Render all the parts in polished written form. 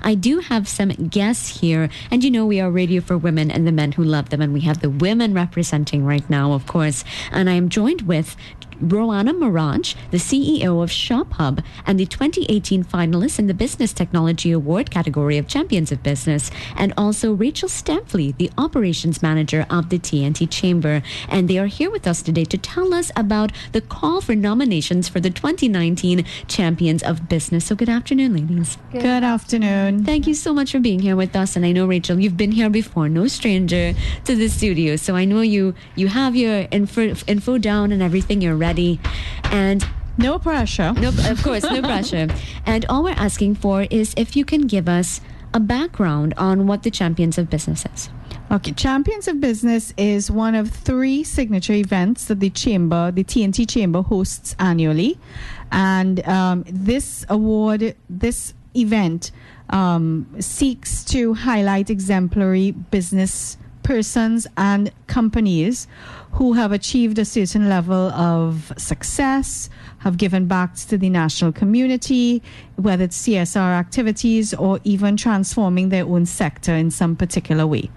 I do have some guests here, and we are radio for women and the men who love them, and we have the women representing right now, of course. And I am joined with Roanna Mirage, the CEO of Shuphub and the 2018 finalist in the Business Technology Award category of Champions of Business, and also Rachel Stampley, the Operations Manager of the TNT Chamber. And they are here with us today to tell us about the call for nominations for the 2019 Champions of Business. So good afternoon, ladies. Good afternoon. Thank you so much for being here with us. And I know, Rachel, you've been here before, no stranger to the studio. So I know you have your info down and everything. You're ready. And no pressure. No, of course, no pressure. And all we're asking for is if you can give us a background on what the Champions of Business is. Okay, Champions of Business is one of 3 signature events that the TNT Chamber hosts annually. And this event seeks to highlight exemplary business persons and companies who have achieved a certain level of success, have given back to the national community, whether it's CSR activities or even transforming their own sector in some particular way.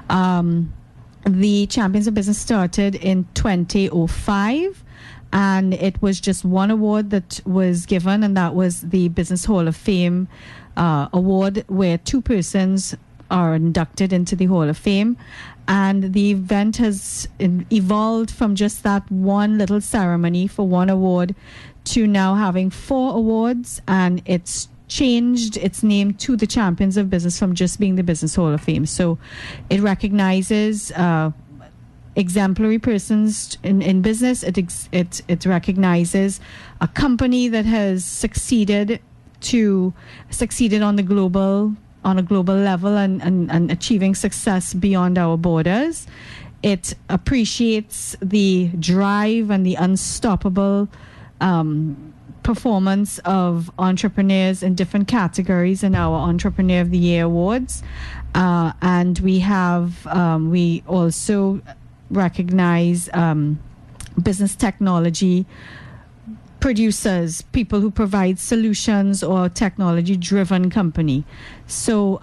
The Champions of Business started in 2005, and it was just one award that was given, and that was the Business Hall of Fame award, where 2 persons are inducted into the Hall of Fame. And the event has evolved from just that one little ceremony for one award to now having 4 awards, and it's changed its name to the Champions of Business from just being the Business Hall of Fame. So it recognizes exemplary persons in business. It recognizes a company that has succeeded on a global level and achieving success beyond our borders. It appreciates the drive and the unstoppable performance of entrepreneurs in different categories in our Entrepreneur of the Year awards. And we also recognize business technology producers, people who provide solutions or technology-driven company. So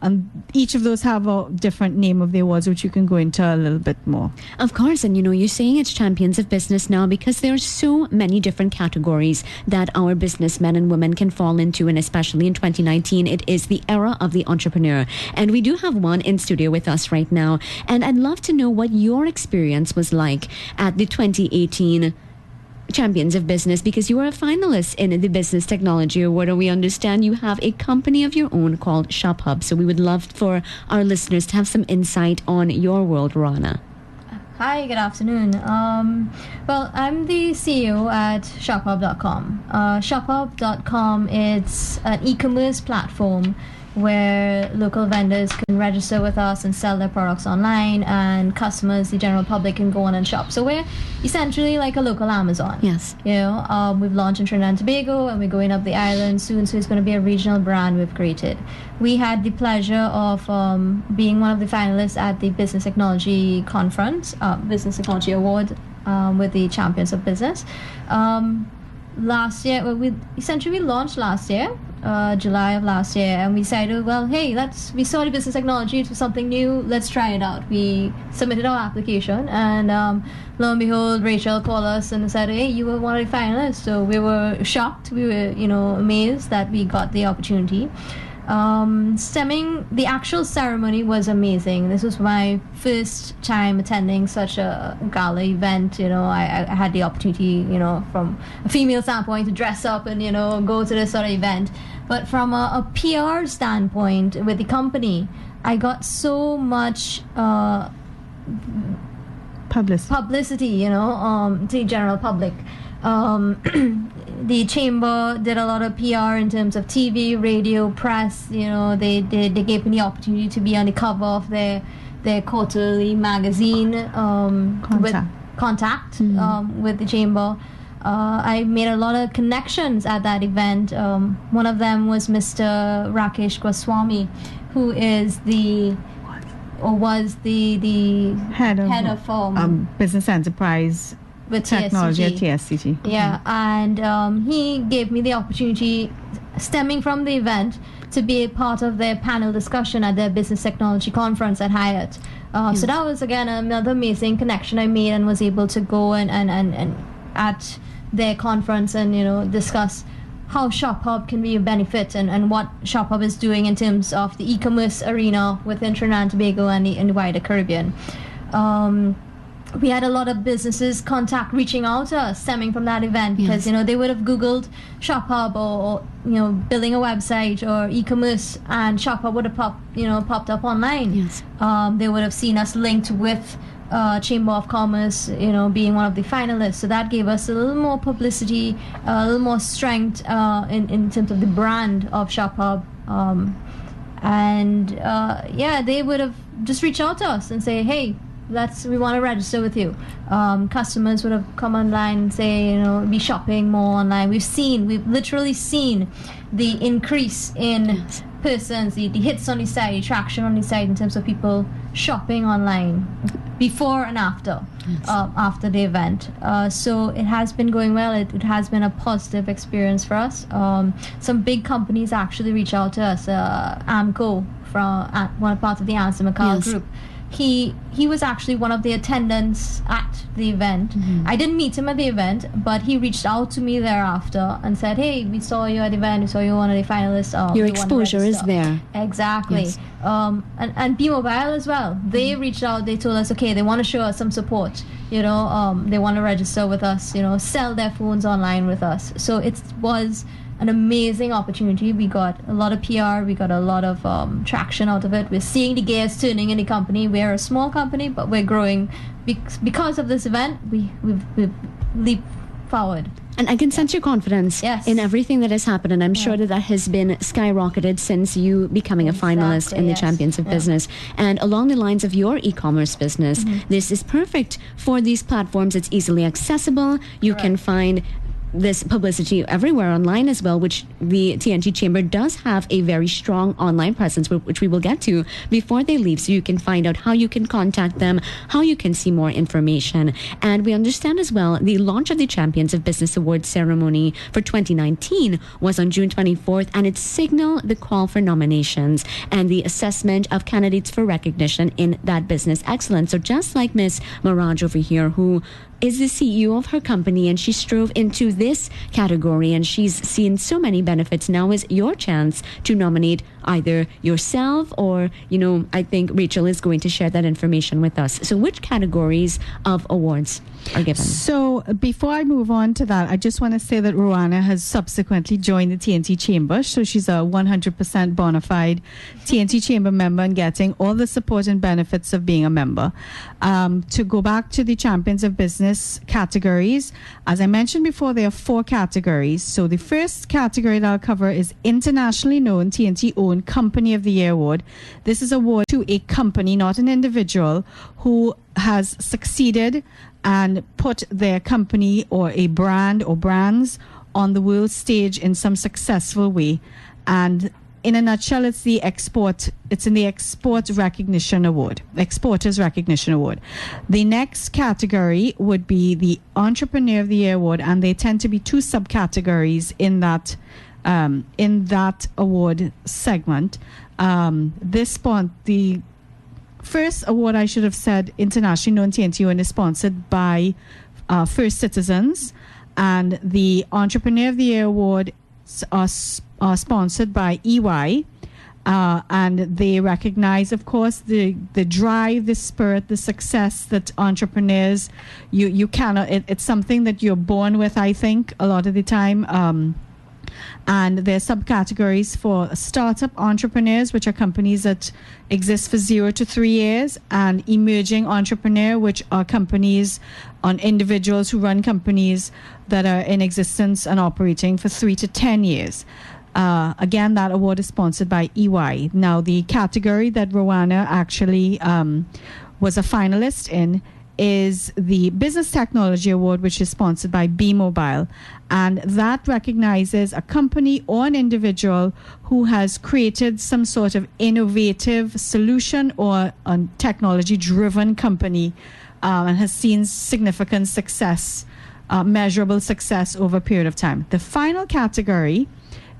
each of those have a different name of the awards, which you can go into a little bit more. Of course, and you're saying it's Champions of Business now because there are so many different categories that our businessmen and women can fall into, and especially in 2019, it is the era of the entrepreneur. And we do have one in studio with us right now, and I'd love to know what your experience was like at the 2018 Champions of Business, because you were a finalist in the Business Technology Award, and we understand you have a company of your own called Shuphub. So we would love for our listeners to have some insight on your world, Rana. Hi, good afternoon. Well, I'm the CEO at Shuphub.com. Shuphub.com is an e-commerce platform where local vendors can register with us and sell their products online, and customers, the general public, can go on and shop. So we're essentially like a local Amazon. Yes. We've launched in Trinidad and Tobago, and we're going up the island soon, so it's going to be a regional brand we've created. We had the pleasure of being one of the finalists at the Business Technology Conference, Business Technology Award, with the Champions of Business. Last year, we launched last year, July of last year, and we decided, we saw the business technology, it was something new, let's try it out. We submitted our application, and lo and behold, Rachel called us and said, hey, you were one of the finalists. So we were shocked, we were, amazed that we got the opportunity. The actual ceremony was amazing. This was my first time attending such a gala event. I had the opportunity, from a female standpoint, to dress up and, go to this sort of event. But from a PR standpoint with the company, I got so much publicity, to the general public. The chamber did a lot of PR in terms of TV, radio, press. They gave me the opportunity to be on the cover of their quarterly magazine, Contact, with the chamber. I made a lot of connections at that event. One of them was Mr. Rakesh Goswami, who is was the head of business enterprise with technology TSCG. At TSCG. Yeah, and he gave me the opportunity, stemming from the event, to be a part of their panel discussion at their business technology conference at Hyatt. So that was again another amazing connection I made, and was able to go and at their conference and discuss how Shuphub can be a benefit, and what Shuphub is doing in terms of the e-commerce arena within Trinidad and Tobago and the wider Caribbean. We had a lot of businesses reaching out to us stemming from that event, because they would have Googled Shuphub or building a website or e-commerce, and Shuphub would have popped up online. Yes. They would have seen us linked with Chamber of Commerce, being one of the finalists. So that gave us a little more publicity, a little more strength in terms of the brand of Shuphub. They would have just reached out to us and say, hey, we want to register with you. Customers would have come online and say, be shopping more online. We've literally seen the increase in persons, the hits on the site, the traction on the site in terms of people shopping online before and after the event. So it has been going well. It has been a positive experience for us. Some big companies actually reach out to us. Amco, from one part of the Anson McCall group. He was actually one of the attendants at the event. I didn't meet him at the event, but he reached out to me thereafter and said, hey, we saw you at the event, we saw you one of the finalists. Your exposure is there. Exactly. Yes. And B-Mobile as well. They reached out, they told us, okay, they want to show us some support. They want to register with us, sell their phones online with us. So it was an amazing opportunity. We got a lot of PR, we got a lot of traction out of it. We're seeing the gears turning in the company. We're a small company, but we're growing. Because of this event, we've leaped forward. And I can sense your confidence in everything that has happened, and I'm sure that has been skyrocketed since you becoming a finalist in the Champions of Business. And along the lines of your e-commerce business, this is perfect for these platforms. It's easily accessible. You can find this publicity everywhere online as well, which the TNT Chamber does have a very strong online presence, which we will get to before they leave, so you can find out how you can contact them, how you can see more information. And we understand as well the launch of the Champions of Business Awards ceremony for 2019 was on June 24th, and it signaled the call for nominations and the assessment of candidates for recognition in that business excellence. So just like Miss Maraj over here, who is the CEO of her company, and she strove into this category, and she's seen so many benefits. Now is your chance to nominate either yourself or, I think Rachel is going to share that information with us. So which categories of awards are given? So before I move on to that, I just want to say that Rowana has subsequently joined the TNT Chamber. So she's a 100% bona fide TNT Chamber member and getting all the support and benefits of being a member. To go back to the Champions of Business categories, as I mentioned before, there are 4 categories. So the first category that I'll cover is Internationally Known TNT Owned Company of the Year Award. This is award to a company, not an individual, who has succeeded and put their company or a brand or brands on the world stage in some successful way. And in a nutshell, it's in the Export Recognition Award, Exporters Recognition Award. The next category would be the Entrepreneur of the Year Award, and they tend to be 2 subcategories in that award segment. The first award, I should have said, Internationally Known TNT, is sponsored by First Citizens, and the Entrepreneur of the Year Award are sponsored by EY, and they recognize, of course, the drive, the spirit, the success that entrepreneurs, you cannot, it's something that you're born with, I think, a lot of the time. And there are subcategories for startup entrepreneurs, which are companies that exist for 0 to 3 years, and emerging entrepreneur, which are companies on individuals who run companies that are in existence and operating for 3 to 10 years. Again, that award is sponsored by EY. Now, the category that Rowana actually was a finalist in is the Business Technology Award, which is sponsored by B-Mobile. And that recognizes a company or an individual who has created some sort of innovative solution or a technology-driven company and has seen significant success, measurable success over a period of time. The final category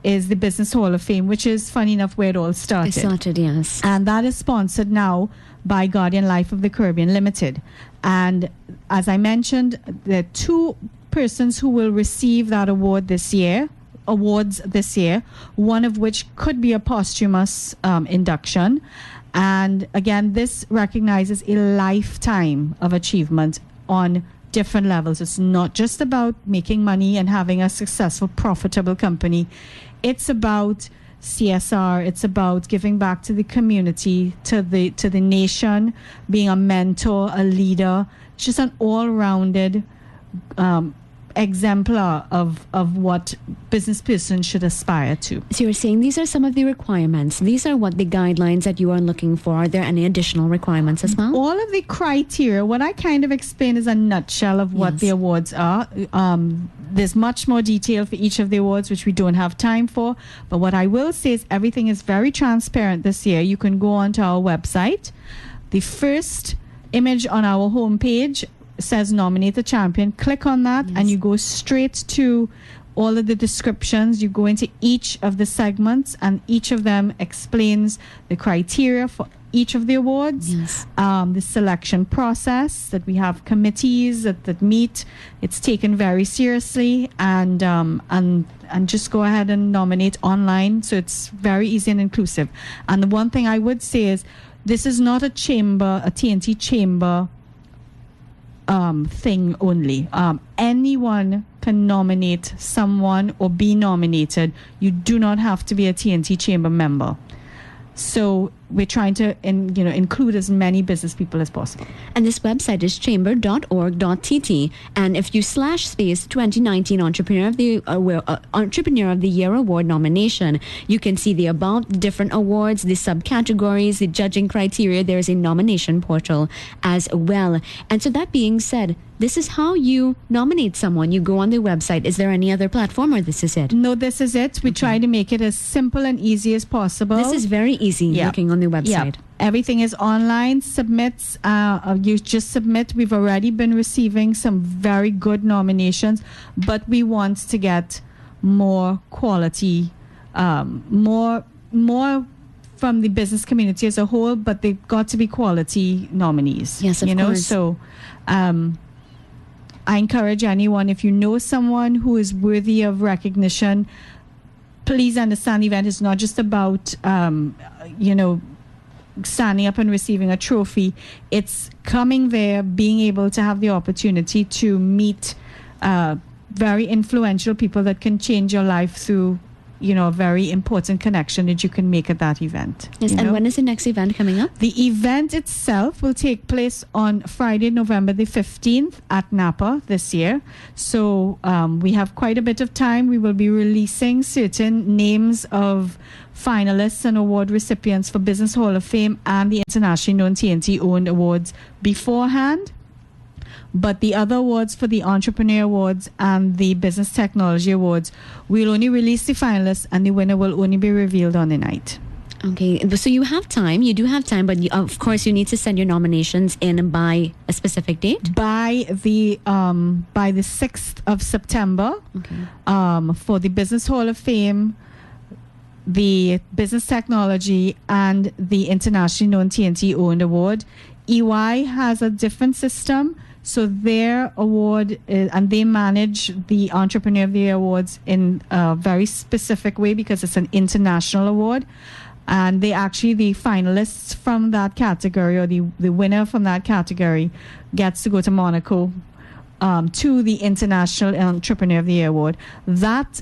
is the Business Hall of Fame, which is, funny enough, where it all started. It started, yes. And that is sponsored now by Guardian Life of the Caribbean Limited. And as I mentioned, there are 2 persons who will receive that awards this year, one of which could be a posthumous induction. And again, this recognizes a lifetime of achievement on different levels. It's not just about making money and having a successful, profitable company. It's about CSR. It's about giving back to the community, to the nation, being a mentor, a leader, just an all-rounded exemplar of what business person should aspire to. So you're saying these are some of the requirements. These are what the guidelines that you are looking for. Are there any additional requirements as well? All of the criteria, what I kind of explained is a nutshell of what the awards are. There's much more detail for each of the awards, which we don't have time for. But what I will say is everything is very transparent this year. You can go onto our website. The first image on our homepage says nominate a champion. Click on that and you go straight to all of the descriptions. You go into each of the segments and each of them explains the criteria for each of the awards, the selection process, that we have committees that meet. It's taken very seriously, and just go ahead and nominate online. So it's very easy and inclusive. And the one thing I would say is this is not a TNT chamber thing only. Anyone can nominate someone or be nominated. You do not have to be a TNT chamber member. So we're trying to include as many business people as possible. And this website is chamber.org.tt. And if you /space 2019 Entrepreneur of the Year Award nomination, you can see the about, the different awards, the subcategories, the judging criteria. There's a nomination portal as well. And so that being said, this is how you nominate someone. You go on the website. Is there any other platform, or this is it? No, this is it. We try to make it as simple and easy as possible. This is very easy looking on the website. Everything is online. Submits. You just submit. We've already been receiving some very good nominations, but we want to get more quality, more from the business community as a whole, but they've got to be quality nominees. Yes, of course. So I encourage anyone, if you know someone who is worthy of recognition, please understand the event is not just about, standing up and receiving a trophy. It's coming there, being able to have the opportunity to meet very influential people that can change your life through a very important connection that you can make at that event. Yes, and when is the next event coming up? The event itself will take place on Friday, November the 15th at Napa this year. So we have quite a bit of time. We will be releasing certain names of finalists and award recipients for Business Hall of Fame and the internationally known TNT-owned awards beforehand. But the other awards, for the Entrepreneur Awards and the Business Technology Awards, we'll only release the finalists and the winner will only be revealed on the night. Okay, so you have time. You do have time, but of course you need to send your nominations in by a specific date? By the 6th of September, for the Business Hall of Fame, the Business Technology, and the internationally known TNT-owned award. EY has a different system. So their award and they manage the Entrepreneur of the Year Awards in a very specific way because it's an international award. And the finalists from that category, or the winner from that category, gets to go to Monaco to the International Entrepreneur of the Year Award. That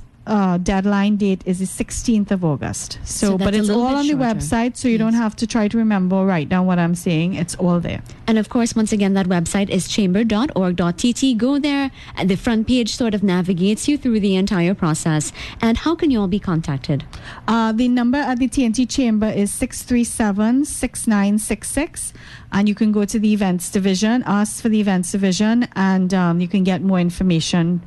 deadline date is the 16th of August. So but it's all on the website, so you don't have to try to remember or write down what I'm saying. It's all there. And of course, once again, that website is chamber.org.tt. Go there, and the front page sort of navigates you through the entire process. And how can you all be contacted? The number at the TNT Chamber is 637-6966. And you can go to the events division, ask for the events division, and you can get more information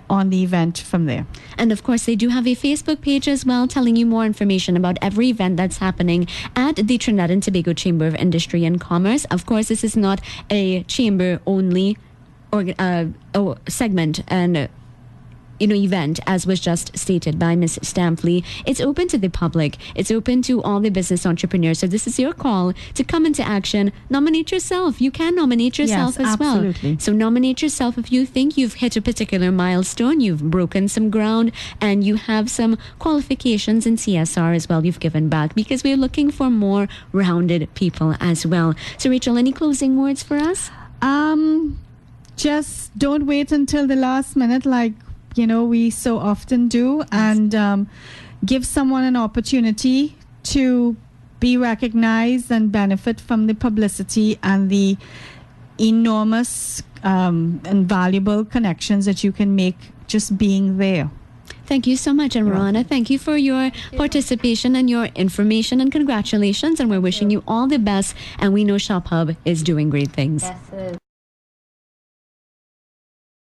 on the event from there. And of course, they do have a Facebook page as well, telling you more information about every event that's happening at the Trinidad and Tobago Chamber of Industry and Commerce. Of course, this is not a chamber only segment, and event, as was just stated by Ms. Stampley. It's open to the public. It's open to all the business entrepreneurs. So this is your call to come into action. Nominate yourself. You can nominate yourself as absolutely. well. So nominate yourself if you think you've hit a particular milestone, you've broken some ground, and you have some qualifications in CSR as well. You've given back, because we're looking for more rounded people as well. So Rachel, any closing words for us? Just don't wait until the last minute, like we so often do, and give someone an opportunity to be recognized and benefit from the publicity and the enormous and valuable connections that you can make just being there. Thank you so much, and Rana, thank you for your participation and your information, and congratulations, and we're wishing you all the best, and we know Shuphub is doing great things. Yes, it is.